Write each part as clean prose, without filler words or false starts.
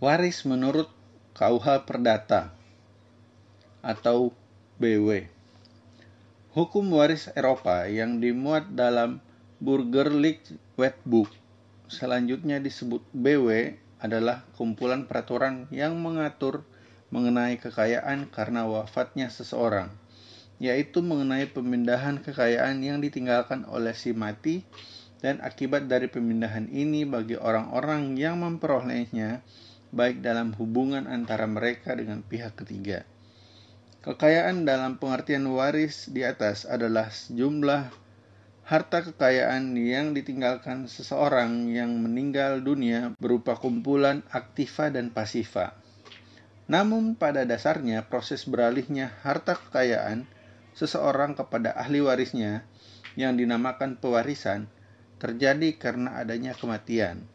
Waris menurut KUH Perdata atau BW. Hukum waris Eropa yang dimuat dalam Burgerlijk Wetboek, selanjutnya disebut BW, adalah kumpulan peraturan yang mengatur mengenai kekayaan karena wafatnya seseorang, yaitu mengenai pemindahan kekayaan yang ditinggalkan oleh si mati dan akibat dari pemindahan ini bagi orang-orang yang memperolehnya, baik dalam hubungan antara mereka dengan pihak ketiga. Kekayaan dalam pengertian waris di atas adalah sejumlah harta kekayaan yang ditinggalkan seseorang yang meninggal dunia berupa kumpulan aktiva dan pasiva. Namun pada dasarnya proses beralihnya harta kekayaan seseorang kepada ahli warisnya yang dinamakan pewarisan terjadi karena adanya kematian.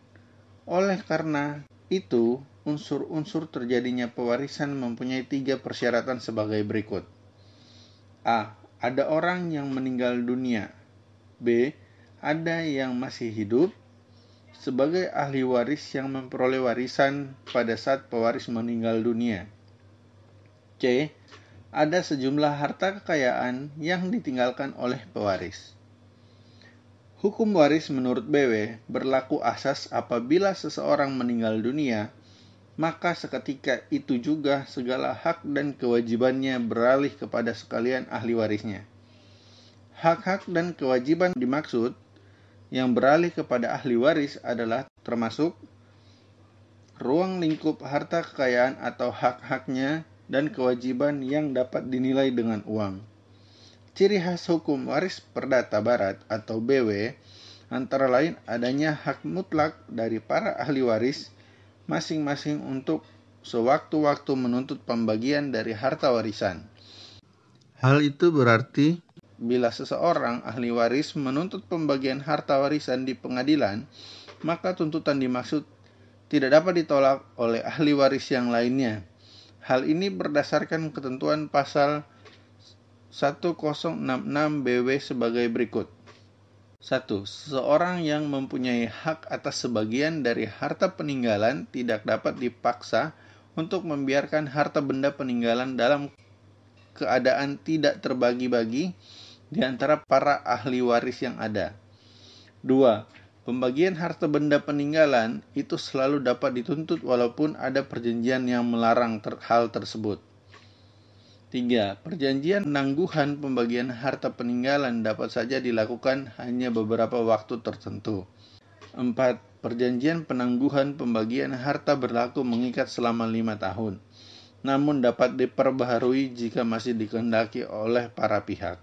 Oleh karena itu, unsur-unsur terjadinya pewarisan mempunyai 3 persyaratan sebagai berikut. A. Ada orang yang meninggal dunia. B. Ada yang masih hidup sebagai ahli waris yang memperoleh warisan pada saat pewaris meninggal dunia. C. Ada sejumlah harta kekayaan yang ditinggalkan oleh pewaris. Hukum waris menurut BW berlaku asas apabila seseorang meninggal dunia, maka seketika itu juga segala hak dan kewajibannya beralih kepada sekalian ahli warisnya. Hak-hak dan kewajiban dimaksud yang beralih kepada ahli waris adalah termasuk ruang lingkup harta kekayaan atau hak-haknya dan kewajiban yang dapat dinilai dengan uang. Ciri khas hukum waris perdata barat atau BW antara lain adanya hak mutlak dari para ahli waris masing-masing untuk sewaktu-waktu menuntut pembagian dari harta warisan. Hal itu berarti bila seseorang ahli waris menuntut pembagian harta warisan di pengadilan, maka tuntutan dimaksud tidak dapat ditolak oleh ahli waris yang lainnya. Hal ini berdasarkan ketentuan pasal 1066 BW sebagai berikut. 1. Seseorang yang mempunyai hak atas sebagian dari harta peninggalan tidak dapat dipaksa untuk membiarkan harta benda peninggalan dalam keadaan tidak terbagi-bagi di antara para ahli waris yang ada. 2. Pembagian harta benda peninggalan itu selalu dapat dituntut walaupun ada perjanjian yang melarang hal tersebut. 3. Perjanjian penangguhan pembagian harta peninggalan dapat saja dilakukan hanya beberapa waktu tertentu. 4. Perjanjian penangguhan pembagian harta berlaku mengikat selama 5 tahun, namun dapat diperbaharui jika masih dikehendaki oleh para pihak.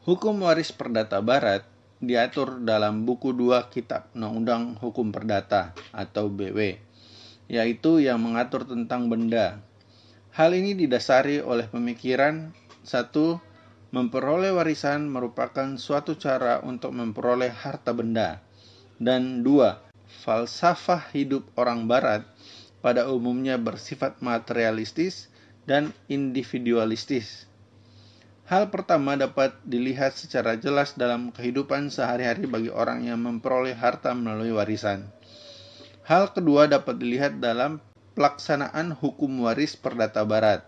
Hukum waris perdata barat diatur dalam buku 2 Kitab Undang-Undang Hukum Perdata atau BW, yaitu yang mengatur tentang benda. Hal ini didasari oleh pemikiran 1. Memperoleh warisan merupakan suatu cara untuk memperoleh harta benda. Dan 2. Falsafah hidup orang barat pada umumnya bersifat materialistis dan individualistis. Hal pertama dapat dilihat secara jelas dalam kehidupan sehari-hari bagi orang yang memperoleh harta melalui warisan. Hal kedua dapat dilihat dalam pelaksanaan hukum waris perdata barat,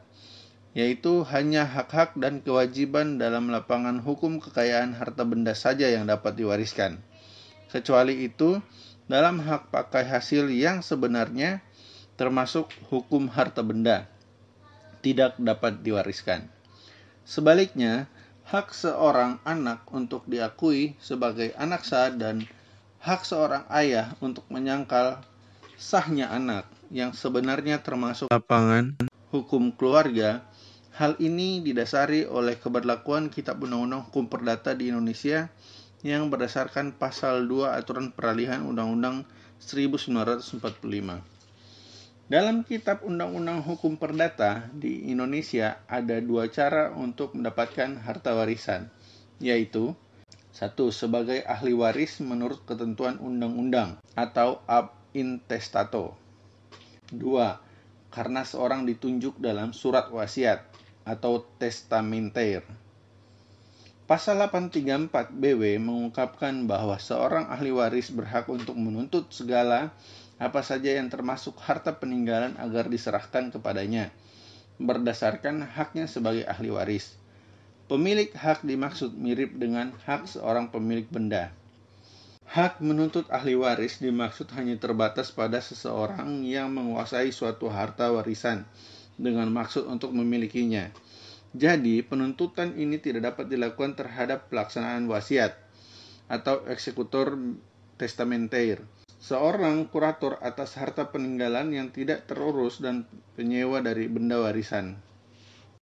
yaitu hanya hak-hak dan kewajiban dalam lapangan hukum kekayaan harta benda saja yang dapat diwariskan. Kecuali itu, dalam hak pakai hasil yang sebenarnya, termasuk hukum harta benda, tidak dapat diwariskan. Sebaliknya, hak seorang anak untuk diakui sebagai anak sah dan hak seorang ayah untuk menyangkal sahnya anak yang sebenarnya termasuk lapangan hukum keluarga. Hal ini didasari oleh keberlakuan Kitab Undang-Undang Hukum Perdata di Indonesia yang berdasarkan pasal 2 Aturan Peralihan Undang-Undang 1945. Dalam Kitab Undang-Undang Hukum Perdata di Indonesia ada 2 cara untuk mendapatkan harta warisan, yaitu 1. Sebagai ahli waris menurut ketentuan undang-undang atau ab intestato. 2. Karena seorang ditunjuk dalam surat wasiat atau testamenter. Pasal 834 BW mengungkapkan bahwa seorang ahli waris berhak untuk menuntut segala apa saja yang termasuk harta peninggalan agar diserahkan kepadanya, berdasarkan haknya sebagai ahli waris. Pemilik hak dimaksud mirip dengan hak seorang pemilik benda. Hak menuntut ahli waris dimaksud hanya terbatas pada seseorang yang menguasai suatu harta warisan dengan maksud untuk memilikinya. Jadi, penuntutan ini tidak dapat dilakukan terhadap pelaksanaan wasiat atau eksekutor testamenter, seorang kurator atas harta peninggalan yang tidak terurus, dan penyewa dari benda warisan.